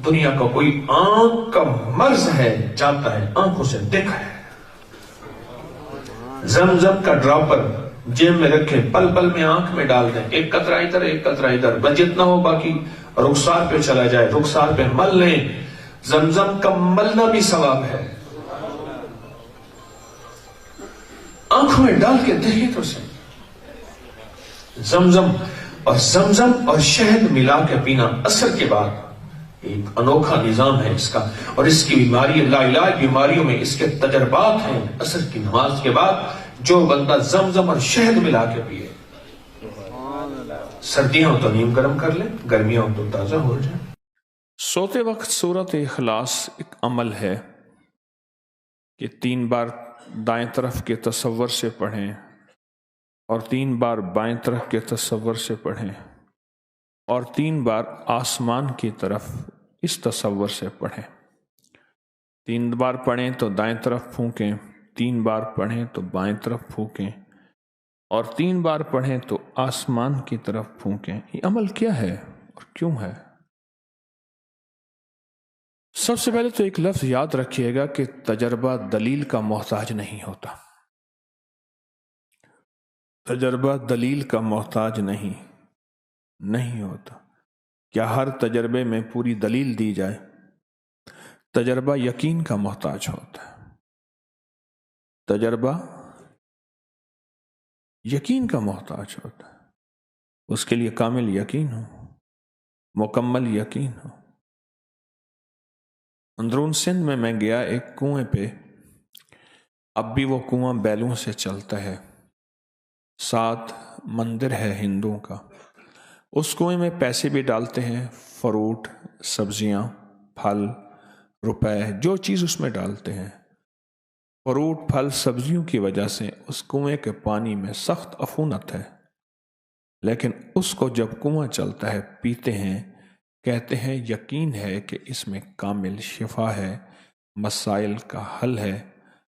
دنیا کا کوئی آنکھ کا مرض ہے جاتا ہے، آنکھوں سے دیکھا ہے۔ زمزم کا ڈراپر جیب میں رکھے، پل پل میں آنکھ میں ڈال دیں، ایک قطرہ ادھر ایک قطرہ ادھر، بس جتنا ہو باقی رخسار پہ چلا جائے، رخسار پہ مل لیں۔ زمزم کا ملنا بھی ثواب ہے۔ آنکھوں میں ڈال کے دیکھیں تو صحیح۔ زمزم اور شہد ملا کے پینا اثر کے بعد ایک انوکھا نظام ہے اس کا، اور اس کی بیماری لا علاج بیماریوں میں اس کے تجربات ہیں۔ اثر کی نماز کے بعد جو بندہ زمزم اور شہد ملا کے پیے، سردیاں ہو تو نیم گرم کر لیں، گرمیاں ہو تو تازہ ہو جائے۔ سوتے وقت سورت اخلاص ایک عمل ہے کہ 3 بار دائیں طرف کے تصور سے پڑھیں اور 3 بار بائیں طرف کے تصور سے پڑھیں اور 3 بار آسمان کی طرف اس تصور سے پڑھیں۔ 3 بار پڑھیں تو دائیں طرف پھونکیں، 3 بار پڑھیں تو بائیں طرف پھونکیں اور 3 بار پڑھیں تو آسمان کی طرف پھونکیں۔ یہ عمل کیا ہے اور کیوں ہے؟ سب سے پہلے تو ایک لفظ یاد رکھیے گا کہ تجربہ دلیل کا محتاج نہیں ہوتا۔ تجربہ دلیل کا محتاج نہیں ہوتا۔ کیا ہر تجربے میں پوری دلیل دی جائے؟ تجربہ یقین کا محتاج ہوتا ہے۔ تجربہ یقین کا محتاج ہوتا ہے، اس کے لیے کامل یقین ہو، مکمل یقین ہو۔ اندرون سندھ میں گیا ایک کنویں پہ، اب بھی وہ کنواں بیلوں سے چلتا ہے، ساتھ مندر ہے ہندوؤں کا۔ اس کنویں میں پیسے بھی ڈالتے ہیں، فروٹ، سبزیاں، پھل، روپے، جو چیز اس میں ڈالتے ہیں۔ فروٹ، پھل، سبزیوں کی وجہ سے اس کنویں کے پانی میں سخت عفونت ہے، لیکن اس کو جب کنواں چلتا ہے پیتے ہیں، کہتے ہیں یقین ہے کہ اس میں کامل شفا ہے، مسائل کا حل ہے،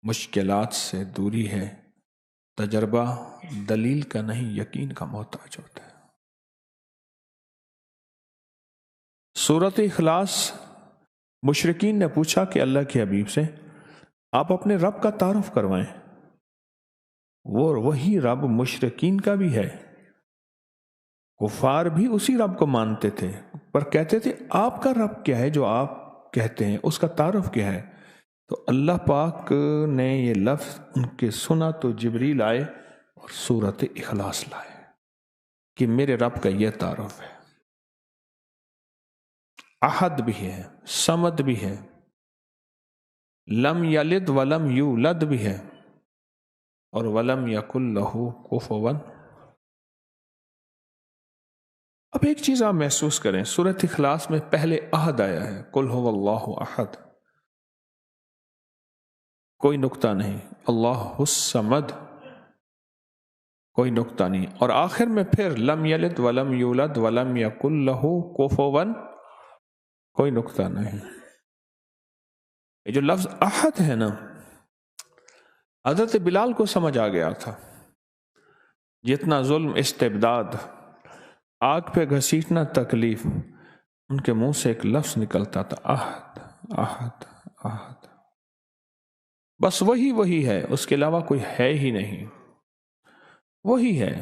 مشکلات سے دوری ہے۔ تجربہ دلیل کا نہیں، یقین کا محتاج ہوتا ہے۔ سورۃ اخلاص، مشرکین نے پوچھا کہ اللہ کے حبیب سے آپ اپنے رب کا تعارف کروائیں۔ وہی رب مشرکین کا بھی ہے، کفار بھی اسی رب کو مانتے تھے، پر کہتے تھے آپ کا رب کیا ہے جو آپ کہتے ہیں، اس کا تعارف کیا ہے؟ تو اللہ پاک نے یہ لفظ ان کے سنا تو جبریل آئے اور سورۃ اخلاص لائے کہ میرے رب کا یہ تعارف ہے۔ احد بھی ہے، صمد بھی ہے، لم یلد ولم یولد بھی ہے، اور ولم یکن لہ کفوا۔ اب ایک چیز آپ محسوس کریں، سورۃ اخلاص میں پہلے احد آیا ہے، قل هو اللہ احد، کوئی نقطہ نہیں، اللہ الصمد، کوئی نقطہ نہیں، اور آخر میں پھر لم یلد ولم یولد ولم یکن لہ کفوا، کوئی نقطہ نہیں۔ یہ جو لفظ احد ہے نا، حضرت بلال کو سمجھ آ گیا تھا، جتنا ظلم، استبداد، آگ پہ گھسیٹنا تکلیف، ان کے منہ سے ایک لفظ نکلتا تھا، احد احد احد، بس وہی ہے، اس کے علاوہ کوئی ہے ہی نہیں، وہی ہے۔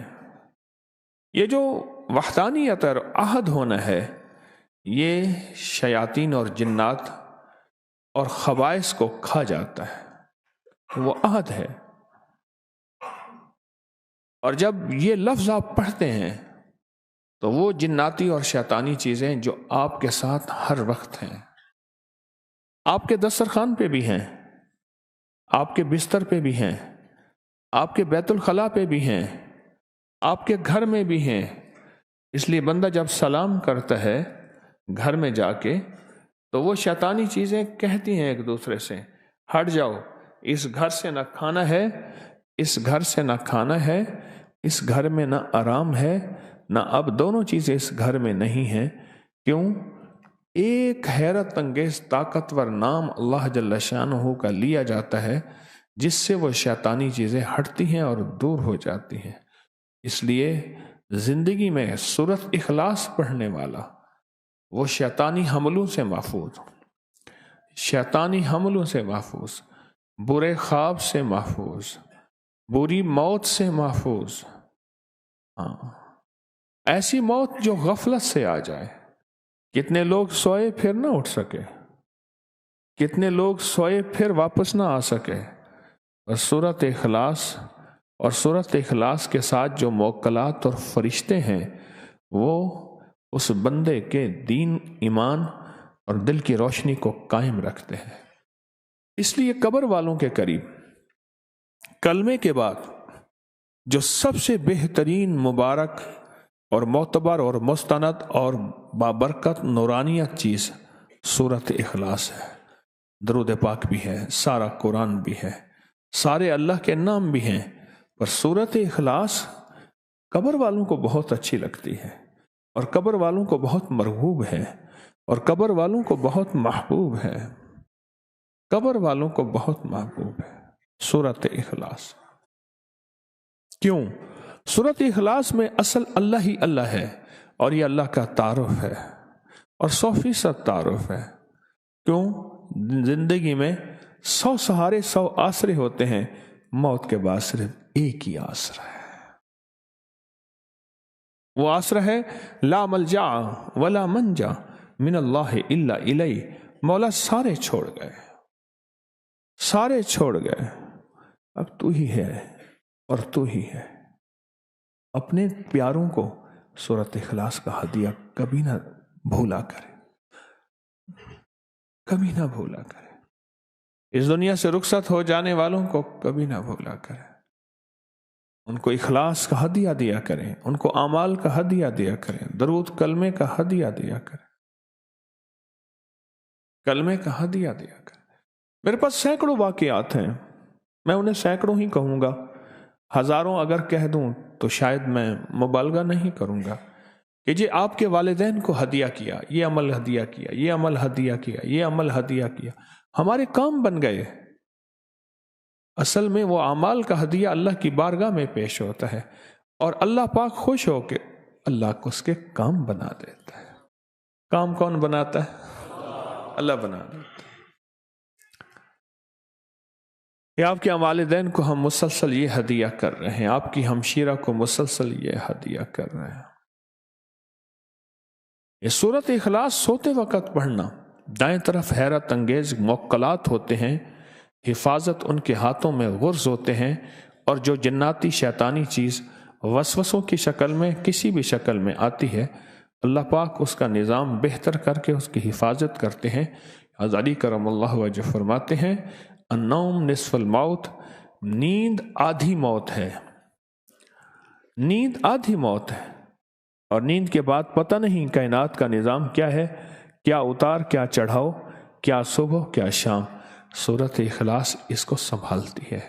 یہ جو وحدانیت اور احد ہونا ہے، یہ شیاطین اور جنات اور خبائث کو کھا جاتا ہے، وہ احد ہے۔ اور جب یہ لفظ آپ پڑھتے ہیں تو وہ جناتی اور شیطانی چیزیں جو آپ کے ساتھ ہر وقت ہیں، آپ کے دسترخوان پہ بھی ہیں، آپ کے بستر پہ بھی ہیں، آپ کے بیت الخلاء پہ بھی ہیں، آپ کے گھر میں بھی ہیں۔ اس لیے بندہ جب سلام کرتا ہے گھر میں جا کے، تو وہ شیطانی چیزیں کہتی ہیں ایک دوسرے سے، ہٹ جاؤ، اس گھر سے نہ کھانا ہے، اس گھر سے نہ کھانا ہے، اس گھر میں نہ آرام ہے، نہ اب دونوں چیزیں اس گھر میں نہیں ہیں۔ کیوں؟ ایک حیرت انگیز طاقتور نام اللہ جل شانہ کا لیا جاتا ہے، جس سے وہ شیطانی چیزیں ہٹتی ہیں اور دور ہو جاتی ہیں۔ اس لیے زندگی میں سورۃ اخلاص پڑھنے والا وہ شیطانی حملوں سے محفوظ، شیطانی حملوں سے محفوظ، برے خواب سے محفوظ، بری موت سے محفوظ۔ ہاں، ایسی موت جو غفلت سے آ جائے۔ کتنے لوگ سوئے پھر نہ اٹھ سکے، کتنے لوگ سوئے پھر واپس نہ آ سکے، اور سورۃ اخلاص اور سورۃ اخلاص کے ساتھ جو موکلات اور فرشتے ہیں وہ اس بندے کے دین، ایمان اور دل کی روشنی کو قائم رکھتے ہیں۔ اس لیے قبر والوں کے قریب کلمے کے بعد جو سب سے بہترین، مبارک اور معتبر اور مستند اور بابرکت نورانیت چیز سورۃ اخلاص ہے۔ درود پاک بھی ہے، سارا قرآن بھی ہے، سارے اللہ کے نام بھی ہیں، پر سورۃ اخلاص قبر والوں کو بہت اچھی لگتی ہے، اور قبر والوں کو بہت مرغوب ہے، اور قبر والوں کو بہت محبوب ہے، قبر والوں کو بہت محبوب ہے سورۃ اخلاص۔ کیوں؟ سورۃ اخلاص میں اصل اللہ ہی اللہ ہے، اور یہ اللہ کا تعارف ہے، اور 100% تعارف ہے۔ کیوں؟ زندگی میں 100 سہارے، 100 آسرے ہوتے ہیں، موت کے بعد صرف ایک ہی آسرا ہے۔ وہ آسرا ہے لا ملجا ولا منجا من اللہ الا الیہ۔ مولا سارے چھوڑ گئے، سارے چھوڑ گئے، اب تو ہی ہے اور تو ہی ہے۔ اپنے پیاروں کو سورۃ اخلاص کا ہدیہ کبھی نہ بھولا کرے، کبھی نہ بھولا کرے۔ اس دنیا سے رخصت ہو جانے والوں کو کبھی نہ بھولا کرے، ان کو اخلاص کا ہدیہ دیا کریں، ان کو اعمال کا ہدیہ دیا کریں، درود کلمے کا ہدیہ دیا کریں، کلمے کا ہدیہ دیا کریں۔ میرے پاس سینکڑوں واقعات ہیں، میں انہیں سینکڑوں ہی کہوں گا، ہزاروں اگر کہہ دوں تو شاید میں مبالغہ نہیں کروں گا کہ جی آپ کے والدین کو ہدیہ کیا، یہ عمل ہدیہ کیا، یہ عمل ہدیہ کیا، یہ عمل ہدیہ کیا، ہمارے کام بن گئے۔ اصل میں وہ اعمال کا ہدیہ اللہ کی بارگاہ میں پیش ہوتا ہے، اور اللہ پاک خوش ہو کے اللہ کو اس کے کام بنا دیتا ہے۔ کام کون بناتا ہے؟ اللہ بنا دیتا ہے۔ کہ آپ کے والدین کو ہم مسلسل یہ ہدیہ کر رہے ہیں، آپ کی ہمشیرہ کو مسلسل یہ ہدیہ کر رہے ہیں۔ یہ سورۃ اخلاص سوتے وقت پڑھنا، دائیں طرف حیرت انگیز موکلات ہوتے ہیں، حفاظت ان کے ہاتھوں میں غرز ہوتے ہیں، اور جو جناتی شیطانی چیز وسوسوں کی شکل میں کسی بھی شکل میں آتی ہے، اللہ پاک اس کا نظام بہتر کر کے اس کی حفاظت کرتے ہیں۔ حضرت علی کرم اللہ وجہ فرماتے ہیں النوم نصف الموت، نیند آدھی موت ہے، نیند آدھی موت ہے، اور نیند کے بعد پتہ نہیں کائنات کا نظام کیا ہے، کیا اتار کیا چڑھاؤ، کیا صبح کیا شام۔ سورۃ اخلاص اس کو سنبھالتی ہے۔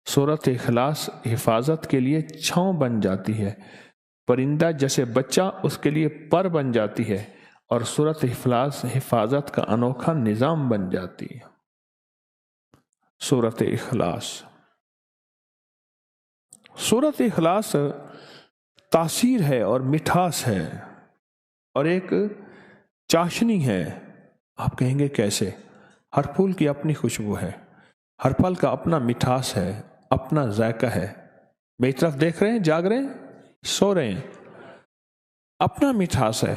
سورۃ اخلاص حفاظت کے لیے چھاؤں بن جاتی ہے، پرندہ جیسے بچہ اس کے لیے پر بن جاتی ہے، اور سورۃ اخلاص حفاظت کا انوکھا نظام بن جاتی ہے۔ سورۃ اخلاص، سورۃ اخلاص تاثیر ہے اور مٹھاس ہے، اور ایک چاشنی ہے۔ آپ کہیں گے کیسے؟ ہر پھول کی اپنی خوشبو ہے، ہر پھل کا اپنا مٹھاس ہے، اپنا ذائقہ ہے۔ میری طرف دیکھ رہے ہیں، جاگ رہے ہیں، سو رہے ہیں، اپنا مٹھاس ہے۔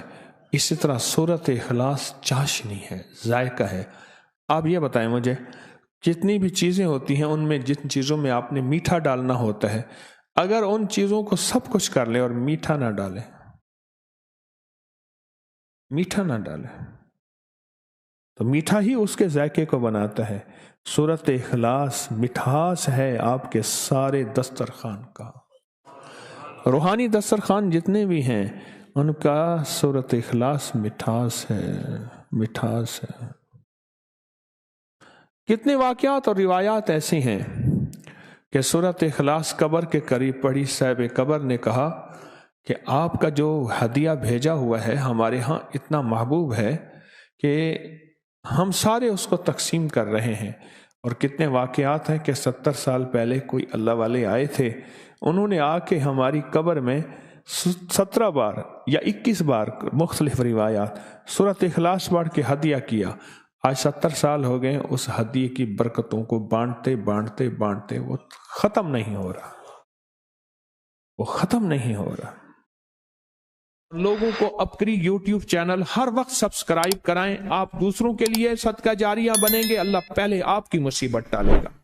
اسی طرح سورۃ اخلاص چاشنی ہے، ذائقہ ہے۔ آپ یہ بتائیں مجھے، جتنی بھی چیزیں ہوتی ہیں ان میں جن چیزوں میں آپ نے میٹھا ڈالنا ہوتا ہے، اگر ان چیزوں کو سب کچھ کر لیں اور میٹھا نہ ڈالیں، میٹھا نہ ڈالیں تو میٹھا ہی اس کے ذائقے کو بناتا ہے۔ سورۃ اخلاص مٹھاس ہے آپ کے سارے دسترخوان کا، روحانی دسترخوان جتنے بھی ہیں ان کا سورۃ اخلاص مٹھاس ہے، مٹھاس ہے۔ کتنے واقعات اور روایات ایسی ہیں کہ سورۃ اخلاص قبر کے قریب پڑھی، صاحب قبر نے کہا کہ آپ کا جو ہدیہ بھیجا ہوا ہے ہمارے ہاں اتنا محبوب ہے کہ ہم سارے اس کو تقسیم کر رہے ہیں۔ اور کتنے واقعات ہیں کہ 70 سال پہلے کوئی اللہ والے آئے تھے، انہوں نے آ کے ہماری قبر میں 17 بار یا 21 بار مختلف روایات سورۃ اخلاص پڑھ کے ہدیہ کیا. آج 70 سال ہو گئے اس ہدیے کی برکتوں کو بانٹتے بانٹتے بانٹتے وہ ختم نہیں ہو رہا، وہ ختم نہیں ہو رہا. لوگوں کو اپنی یوٹیوب چینل ہر وقت سبسکرائب کرائیں. آپ دوسروں کے لیے صدقہ جاریہ بنیں گے، اللہ پہلے آپ کی مصیبت ٹالے گا.